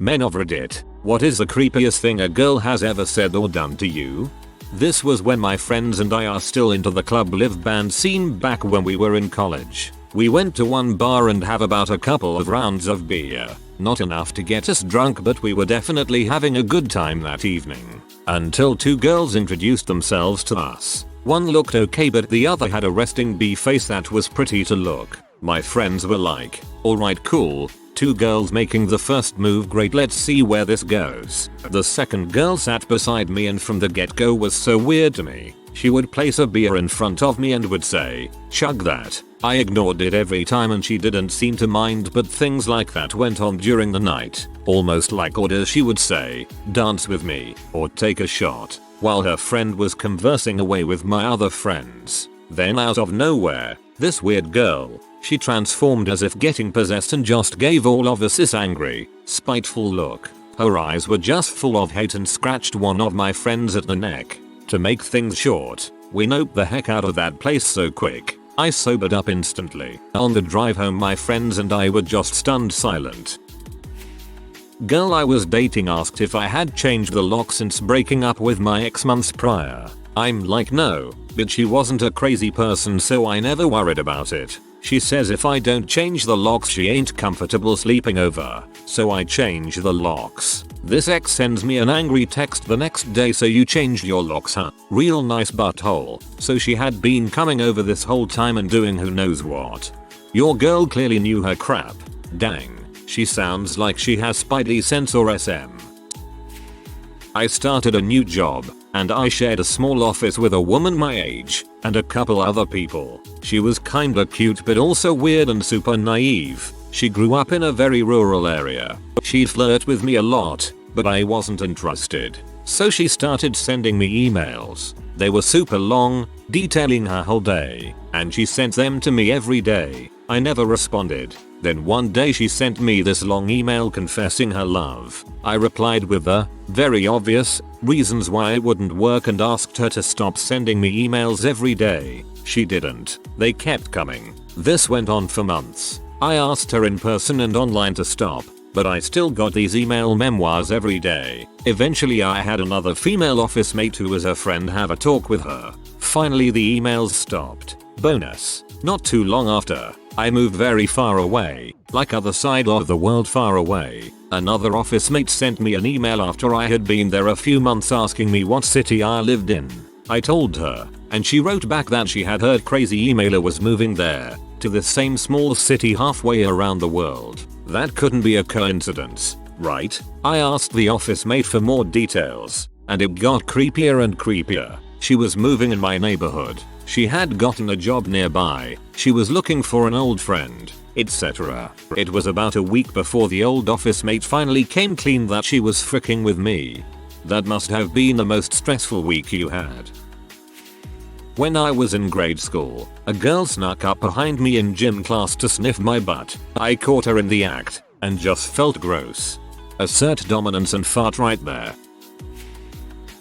Men of Reddit, what is the creepiest thing a girl has ever said or done to you? This was when my friends and I are still into the club live band scene back when we were in college. We went to one bar and have about a couple of rounds of beer. Not enough to get us drunk, but we were definitely having a good time that evening. Until two girls introduced themselves to us. One looked okay, but the other had a resting bee face that was pretty to look. My friends were like, alright, cool. Two girls making the first move, great, let's see where this goes. The second girl sat beside me and from the get-go was so weird to me. She would place a beer in front of me and would say, chug that. I ignored it every time and she didn't seem to mind, but things like that went on during the night. Almost like orders. She would say, dance with me, or take a shot, while her friend was conversing away with my other friends. Then out of nowhere, this weird girl, she transformed as if getting possessed and just gave all of us this angry, spiteful look. Her eyes were just full of hate and scratched one of my friends at the neck. To make things short, we noped the heck out of that place so quick, I sobered up instantly. On the drive home, my friends and I were just stunned silent. Girl I was dating asked if I had changed the lock since breaking up with my ex months prior. I'm like, no, but she wasn't a crazy person, so I never worried about it. She says if I don't change the locks she ain't comfortable sleeping over, so I change the locks. This ex sends me an angry text the next day, so you changed your locks, huh? Real nice butthole. So she had been coming over this whole time and doing who knows what. Your girl clearly knew her crap. Dang, she sounds like she has spidey sense or SM. I started a new job, and I shared a small office with a woman my age, and a couple other people. She was kinda cute but also weird and super naive. She grew up in a very rural area. She'd flirt with me a lot, but I wasn't interested. So she started sending me emails. They were super long, detailing her whole day, and she sent them to me every day. I never responded. Then one day she sent me this long email confessing her love. I replied with the very obvious reasons why it wouldn't work and asked her to stop sending me emails every day. She didn't. They kept coming. This went on for months. I asked her in person and online to stop, but I still got these email memoirs every day. Eventually I had another female office mate who was her friend have a talk with her. Finally the emails stopped. Bonus. Not too long after, I moved very far away, like other side of the world far away. Another office mate sent me an email after I had been there a few months asking me what city I lived in. I told her, and she wrote back that she had heard crazy emailer was moving there, to the same small city halfway around the world. That couldn't be a coincidence, right? I asked the office mate for more details, and it got creepier and creepier. She was moving in my neighborhood. She had gotten a job nearby. She was looking for an old friend, etc. It was about a week before the old office mate finally came clean that she was fricking with me. That must have been the most stressful week you had. When I was in grade school, a girl snuck up behind me in gym class to sniff my butt. I caught her in the act, and just felt gross. Assert dominance and fart right there.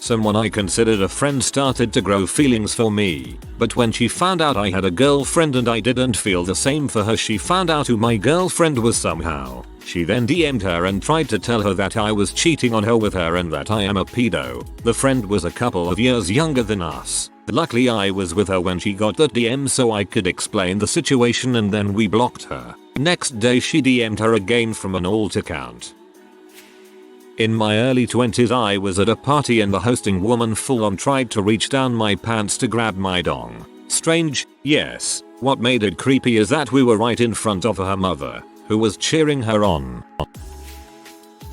Someone I considered a friend started to grow feelings for me, but when she found out I had a girlfriend and I didn't feel the same for her, she found out who my girlfriend was somehow. She then DM'd her and tried to tell her that I was cheating on her with her and that I am a pedo. The friend was a couple of years younger than us. Luckily I was with her when she got the DM so I could explain the situation, and then we blocked her. Next day she DM'd her again from an alt account. In my early 20s I was at a party and the hosting woman full on tried to reach down my pants to grab my dong. Strange, yes. What made it creepy is that we were right in front of her mother, who was cheering her on.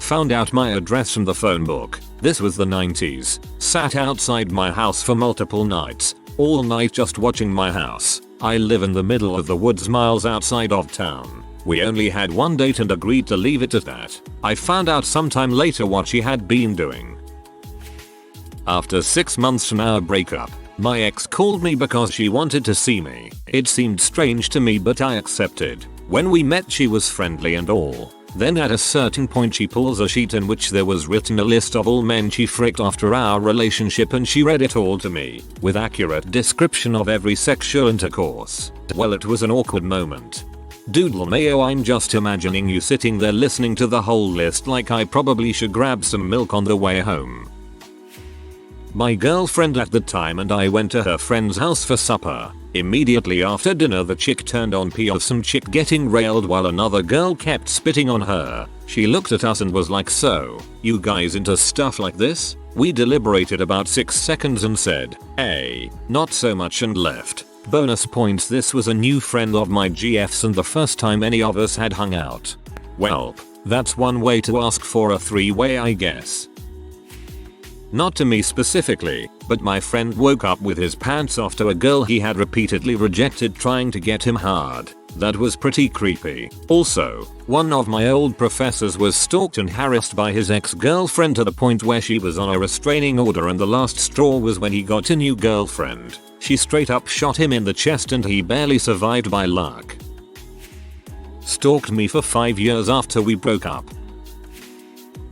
Found out my address from the phone book. This was the 90s. Sat outside my house for multiple nights, all night just watching my house. I live in the middle of the woods miles outside of town. We only had one date and agreed to leave it at that. I found out sometime later what she had been doing. After 6 months from our breakup, my ex called me because she wanted to see me. It seemed strange to me, but I accepted. When we met she was friendly and all. Then at a certain point she pulls a sheet in which there was written a list of all men she fricked after our relationship, and she read it all to me, with accurate description of every sexual intercourse. Well, it was an awkward moment. Doodle mayo, I'm just imagining you sitting there listening to the whole list like I probably should grab some milk on the way home. My girlfriend at the time and I went to her friend's house for supper. Immediately after dinner the chick turned on pee of some chick getting railed while another girl kept spitting on her. She looked at us and was like, "So, you guys into stuff like this?" We deliberated about 6 seconds and said, "Hey, not so much," and left. Bonus points, this was a new friend of my GF's and the first time any of us had hung out. Well, that's one way to ask for a three-way, I guess. Not to me specifically, but my friend woke up with his pants off to a girl he had repeatedly rejected trying to get him hard. That was pretty creepy. Also, one of my old professors was stalked and harassed by his ex-girlfriend to the point where she was on a restraining order, and the last straw was when he got a new girlfriend. She straight up shot him in the chest and he barely survived by luck. Stalked me for 5 years after we broke up.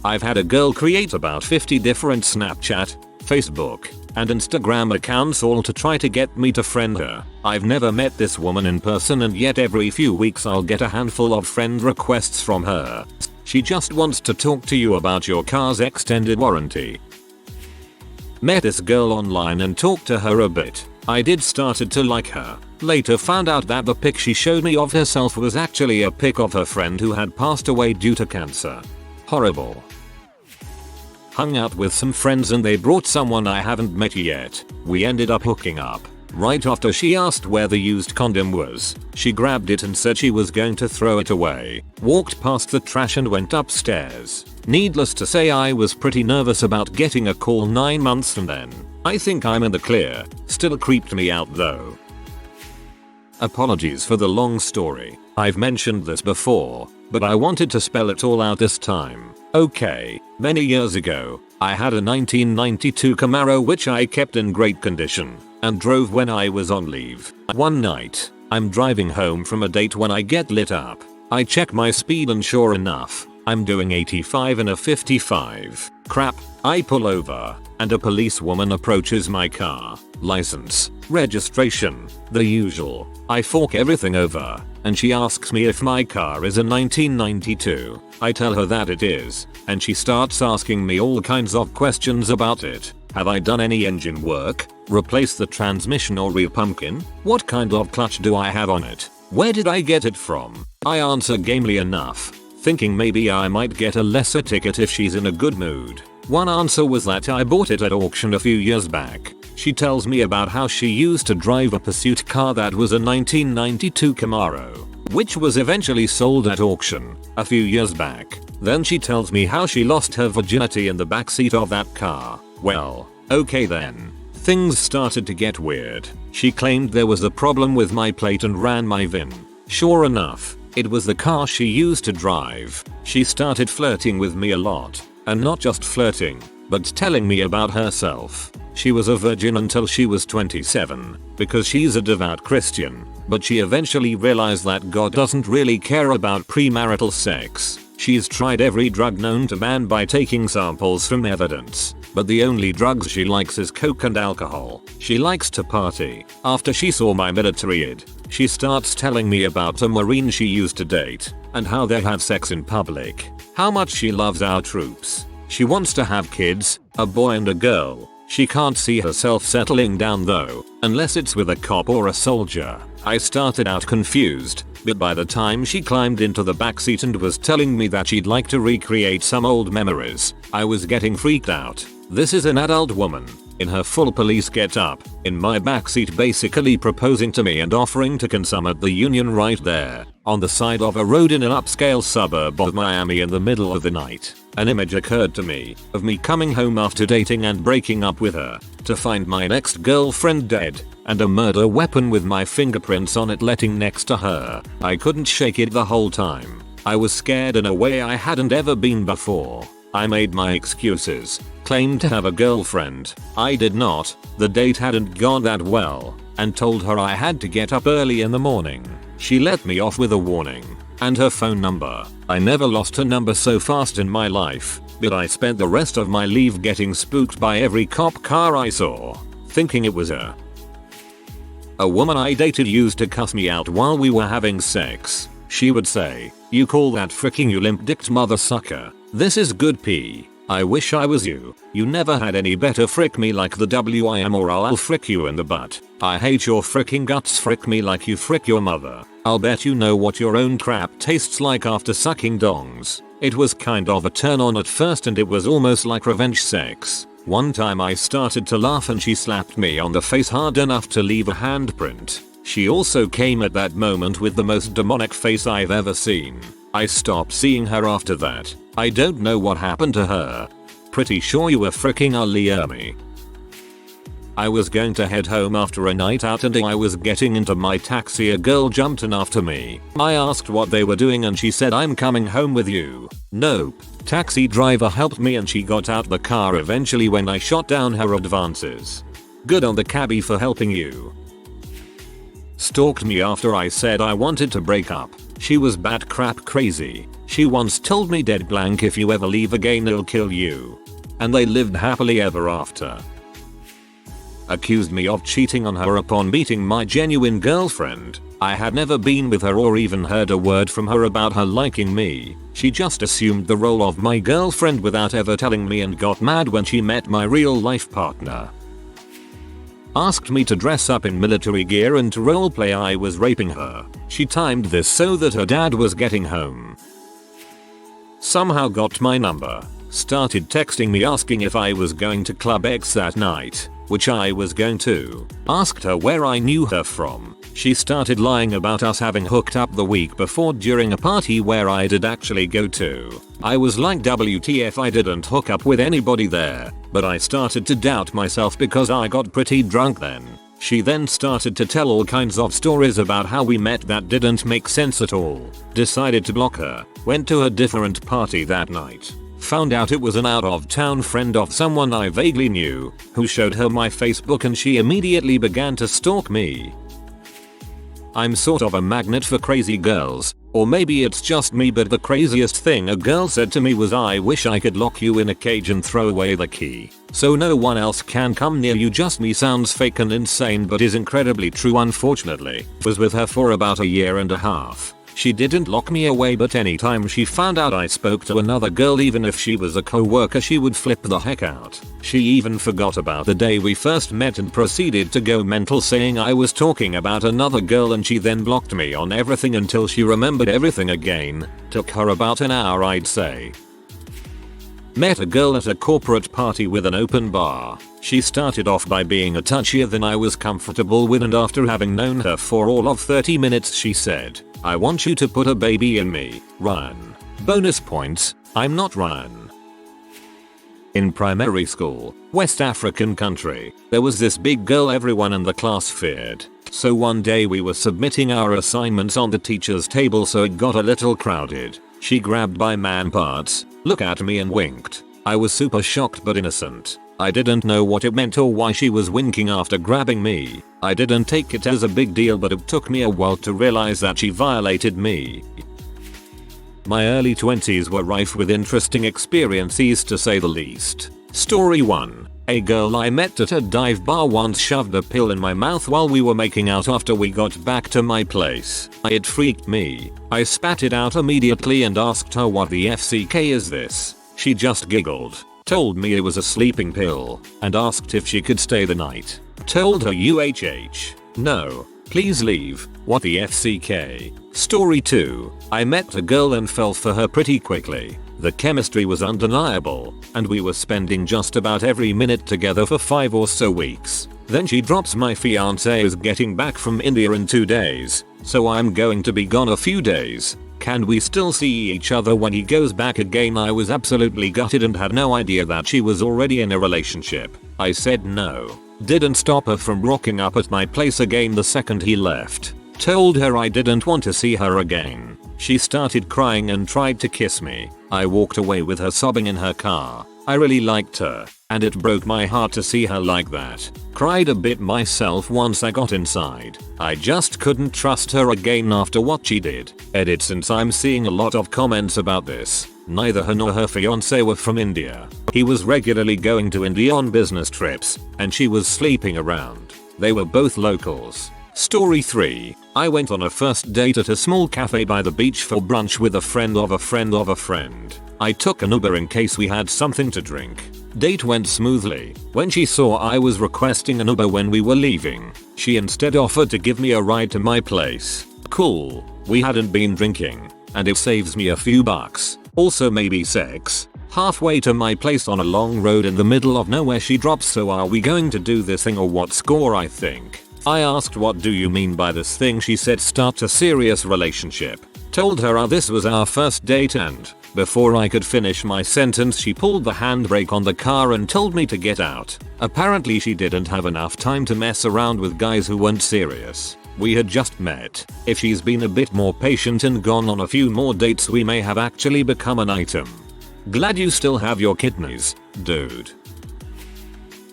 I've had a girl create about 50 different Snapchat, Facebook, and Instagram accounts all to try to get me to friend her. I've never met this woman in person and yet every few weeks I'll get a handful of friend requests from her. She just wants to talk to you about your car's extended warranty. Met this girl online and talked to her a bit. I did started to like her. Later found out that the pic she showed me of herself was actually a pic of her friend who had passed away due to cancer. Horrible. Hung out with some friends and they brought someone I haven't met yet. We ended up hooking up. Right after she asked where the used condom was, she grabbed it and said she was going to throw it away. Walked past the trash and went upstairs. Needless to say, I was pretty nervous about getting a call 9 months from then. I think I'm in the clear. Still creeped me out though. Apologies for the long story. I've mentioned this before, but I wanted to spell it all out this time. Okay, many years ago, I had a 1992 Camaro which I kept in great condition and drove when I was on leave. One night, I'm driving home from a date when I get lit up. I check my speed and sure enough, I'm doing 85 in a 55. Crap, I pull over, and a policewoman approaches my car. License, registration, the usual. I fork everything over, and she asks me if my car is a 1992. I tell her that it is, and she starts asking me all kinds of questions about it. Have I done any engine work? Replaced the transmission or re-pumpkin? What kind of clutch do I have on it? Where did I get it from? I answer gamely enough, thinking maybe I might get a lesser ticket if she's in a good mood. One answer was that I bought it at auction a few years back. She tells me about how she used to drive a pursuit car that was a 1992 Camaro, which was eventually sold at auction a few years back. Then she tells me how she lost her virginity in the backseat of that car. Well, okay then. Things started to get weird. She claimed there was a problem with my plate and ran my VIN. Sure enough, it was the car she used to drive. She started flirting with me a lot. And not just flirting, but telling me about herself. She was a virgin until she was 27, because she's a devout Christian, but she eventually realized that God doesn't really care about premarital sex. She's tried every drug known to man by taking samples from evidence, but the only drugs she likes is coke and alcohol. She likes to party. After she saw my military id, she starts telling me about a Marine she used to date, and how they have sex in public. How much she loves our troops. She wants to have kids, a boy and a girl. She can't see herself settling down though, unless it's with a cop or a soldier. I started out confused, but by the time she climbed into the backseat and was telling me that she'd like to recreate some old memories, I was getting freaked out. This is an adult woman, in her full police getup, in my backseat basically proposing to me and offering to consummate the union right there, on the side of a road in an upscale suburb of Miami in the middle of the night. An image occurred to me, of me coming home after dating and breaking up with her, to find my next girlfriend dead, and a murder weapon with my fingerprints on it letting next to her. I couldn't shake it the whole time. I was scared in a way I hadn't ever been before. I made my excuses, claimed to have a girlfriend. I did not, the date hadn't gone that well, and told her I had to get up early in the morning. She let me off with a warning, and her phone number. I never lost her number so fast in my life, but I spent the rest of my leave getting spooked by every cop car I saw, thinking it was her. A woman I dated used to cuss me out while we were having sex. She would say, "You call that fricking you limp-dicked mother sucker. This is good pee. I wish I was you. You never had any better, frick me like the WIM or I'll frick you in the butt. I hate your fricking guts, frick me like you frick your mother. I'll bet you know what your own crap tastes like after sucking dongs." It was kind of a turn on at first and it was almost like revenge sex. One time I started to laugh and she slapped me on the face hard enough to leave a handprint. She also came at that moment with the most demonic face I've ever seen. I stopped seeing her after that. I don't know what happened to her. Pretty sure you were fricking me. I was going to head home after a night out and I was getting into my taxi. A girl jumped in after me. I asked what they were doing and she said, "I'm coming home with you." Nope. Taxi driver helped me and she got out the car eventually when I shot down her advances. Good on the cabbie for helping you. Stalked me after I said I wanted to break up. She was bat crap crazy. She once told me dead blank, "If you ever leave again I'll kill you." And they lived happily ever after. Accused me of cheating on her upon meeting my genuine girlfriend. I had never been with her or even heard a word from her about her liking me. She just assumed the role of my girlfriend without ever telling me and got mad when she met my real life partner. Asked me to dress up in military gear and to roleplay I was raping her. She timed this so that her dad was getting home. Somehow got my number. Started texting me asking if I was going to Club X that night, which I was going to. Asked her where I knew her from. She started lying about us having hooked up the week before during a party where I did actually go to. I was like, WTF, I didn't hook up with anybody there, but I started to doubt myself because I got pretty drunk then. She then started to tell all kinds of stories about how we met that didn't make sense at all. Decided to block her. Went to a different party that night. Found out it was an out-of-town friend of someone I vaguely knew, who showed her my Facebook and she immediately began to stalk me. I'm sort of a magnet for crazy girls, or maybe it's just me, but the craziest thing a girl said to me was, "I wish I could lock you in a cage and throw away the key, so no one else can come near you." Just me sounds fake and insane but is incredibly true unfortunately. Was with her for about a year and a half. She didn't lock me away, but anytime she found out I spoke to another girl, even if she was a co-worker, she would flip the heck out. She even forgot about the day we first met and proceeded to go mental saying I was talking about another girl, and she then blocked me on everything until she remembered everything again. Took her about an hour, I'd say. Met a girl at a corporate party with an open bar. She started off by being a touchier than I was comfortable with, and after having known her for all of 30 minutes she said, "I want you to put a baby in me, Ryan." Bonus points, I'm not Ryan. In primary school, West African country, there was this big girl everyone in the class feared. So one day we were submitting our assignments on the teacher's table, so it got a little crowded. She grabbed my man parts, looked at me and winked. I was super shocked but innocent. I didn't know what it meant or why she was winking after grabbing me. I didn't take it as a big deal, but it took me a while to realize that she violated me. My early 20s were rife with interesting experiences to say the least. Story 1. A girl I met at a dive bar once shoved a pill in my mouth while we were making out after we got back to my place. It freaked me. I spat it out immediately and asked her, "What the FCK is this?" She just giggled, told me it was a sleeping pill, and asked if she could stay the night. Told her UHH. No, please leave. What the FCK? Story 2. I met a girl and fell for her pretty quickly. The chemistry was undeniable, and we were spending just about every minute together for 5 or so weeks. Then she drops, "My fiance is getting back from India in 2 days, so I'm going to be gone a few days. Can we still see each other when he goes back again?" I was absolutely gutted and had no idea that she was already in a relationship. I said no. Didn't stop her from rocking up at my place again the second he left. Told her I didn't want to see her again. She started crying and tried to kiss me. I walked away with her sobbing in her car. I really liked her, and it broke my heart to see her like that. Cried a bit myself once I got inside. I just couldn't trust her again after what she did. Edit: since I'm seeing a lot of comments about this, neither her nor her fiance were from India. He was regularly going to India on business trips, and she was sleeping around. They were both locals. Story 3. I went on a first date at a small cafe by the beach for brunch with a friend of a friend of a friend. I took an Uber in case we had something to drink. Date went smoothly. When she saw I was requesting an Uber when we were leaving, she instead offered to give me a ride to my place. Cool. We hadn't been drinking, and it saves me a few bucks. Also maybe sex. Halfway to my place on a long road in the middle of nowhere she drops, "So are we going to do this thing or what?" Score, I think. I asked, "What do you mean by this thing?" She said, "Start a serious relationship." Told her this was our first date, and before I could finish my sentence she pulled the handbrake on the car and told me to get out. Apparently she didn't have enough time to mess around with guys who weren't serious. We had just met. If she's been a bit more patient and gone on a few more dates, we may have actually become an item. Glad you still have your kidneys, dude.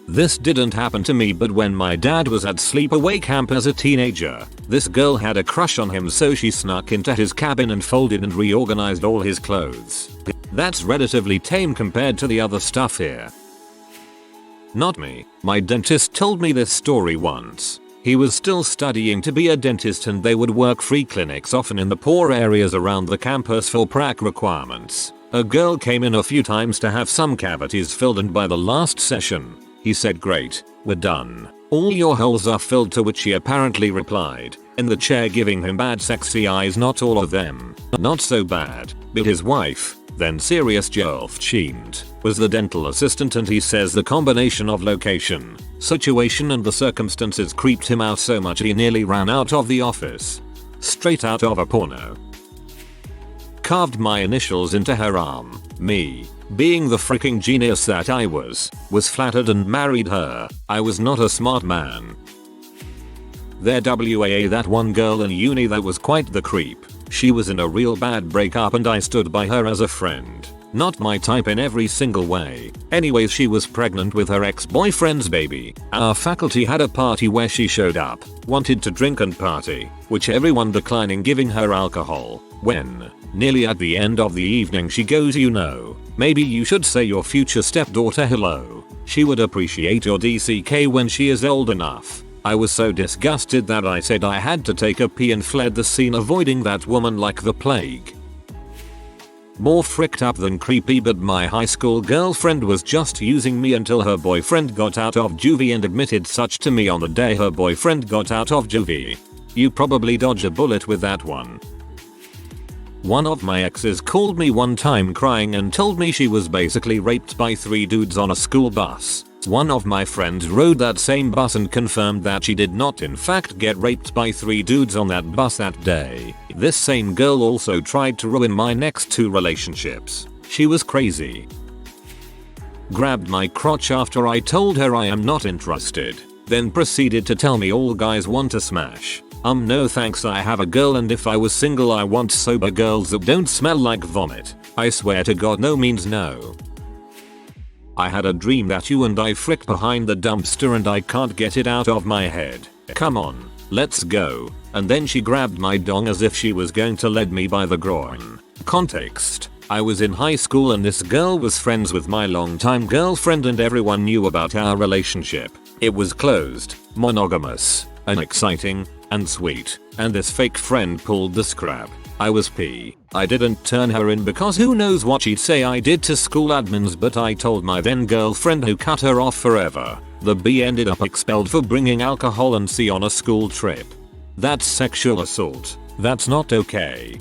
This didn't happen to me, but when my dad was at sleepaway camp as a teenager, this girl had a crush on him, so she snuck into his cabin and folded and reorganized all his clothes. That's relatively tame compared to the other stuff here. Not me. My dentist told me this story once. He was still studying to be a dentist and they would work free clinics often in the poor areas around the campus for prac requirements. A girl came in a few times to have some cavities filled, and by the last session, he said, "Great, we're done. All your holes are filled," to which he apparently replied, in the chair, giving him bad sexy eyes. "Not all of them. Not so bad." But his wife, then serious girlfriend, was the dental assistant, and he says the combination of location, situation and the circumstances creeped him out so much he nearly ran out of the office. Straight out of a porno. Carved my initials into her arm. Me, being the freaking genius that I was flattered and married her. I was not a smart man. There WAA, that one girl in uni that was quite the creep. She was in a real bad breakup and I stood by her as a friend. Not my type in every single way. Anyways, she was pregnant with her ex-boyfriend's baby. Our faculty had a party where she showed up, wanted to drink and party, which everyone declining giving her alcohol. When, nearly at the end of the evening, she goes, "You know, maybe you should say your future stepdaughter hello. She would appreciate your DCK when she is old enough." I was so disgusted that I said I had to take a pee and fled the scene, avoiding that woman like the plague. More fricked up than creepy, but my high school girlfriend was just using me until her boyfriend got out of juvie and admitted such to me on the day her boyfriend got out of juvie. You probably dodged a bullet with that one. One of my exes called me one time crying and told me she was basically raped by 3 dudes on a school bus. One of my friends rode that same bus and confirmed that she did not in fact get raped by 3 dudes on that bus that day. This same girl also tried to ruin my next 2 relationships. She was crazy. Grabbed my crotch after I told her I am not interested, then proceeded to tell me all guys want to smash. No thanks, I have a girl, and if I was single I want sober girls that don't smell like vomit. I swear to God no means no. I had a dream that you and I fricked behind the dumpster and I can't get it out of my head. Come on, let's go. And then she grabbed my dong as if she was going to lead me by the groin. Context: I was in high school and this girl was friends with my longtime girlfriend and everyone knew about our relationship. It was closed, monogamous, and exciting, and sweet, and this fake friend pulled the scrap. I was P. I didn't turn her in because who knows what she'd say I did to school admins, but I told my then girlfriend, who cut her off forever. The B ended up expelled for bringing alcohol and C on a school trip. That's sexual assault. That's not okay.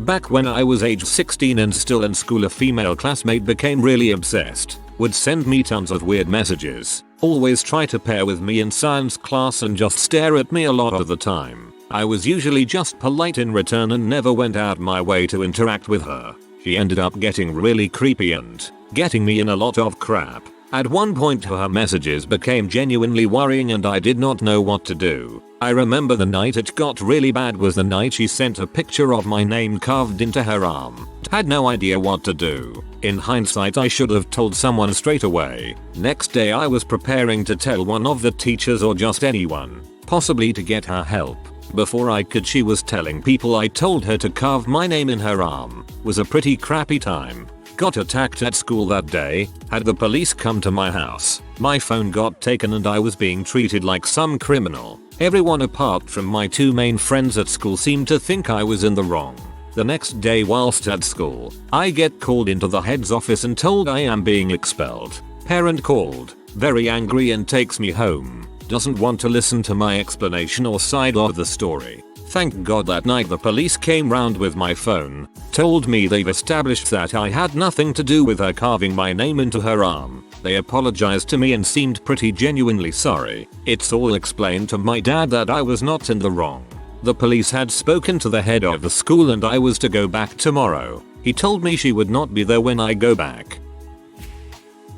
Back when I was age 16 and still in school, a female classmate became really obsessed. Would send me tons of weird messages. Always try to pair with me in science class and just stare at me a lot of the time. I was usually just polite in return and never went out my way to interact with her. She ended up getting really creepy and getting me in a lot of crap. At one point her messages became genuinely worrying and I did not know what to do. I remember the night it got really bad was the night she sent a picture of my name carved into her arm. Had no idea what to do. In hindsight I should have told someone straight away. Next day I was preparing to tell one of the teachers or just anyone, possibly to get her help. Before I could, she was telling people I told her to carve my name in her arm. Was a pretty crappy time. Got attacked at school that day, had the police come to my house, my phone got taken and I was being treated like some criminal. Everyone apart from my 2 main friends at school seemed to think I was in the wrong. The next day whilst at school, I get called into the head's office and told I am being expelled. Parent called, very angry and takes me home. Doesn't want to listen to my explanation or side of the story. Thank God that night the police came round with my phone, told me they've established that I had nothing to do with her carving my name into her arm. They apologized to me and seemed pretty genuinely sorry. It's all explained to my dad that I was not in the wrong. The police had spoken to the head of the school and I was to go back tomorrow. He told me she would not be there when I go back.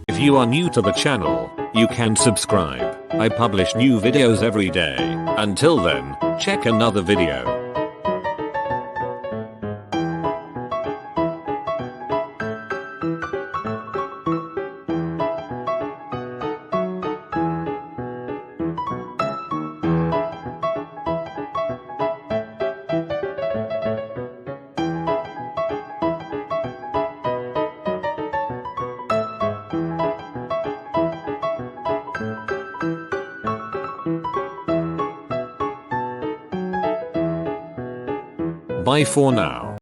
If you are new to the channel, you can subscribe. I publish new videos every day. Until then, check another video. Bye for now.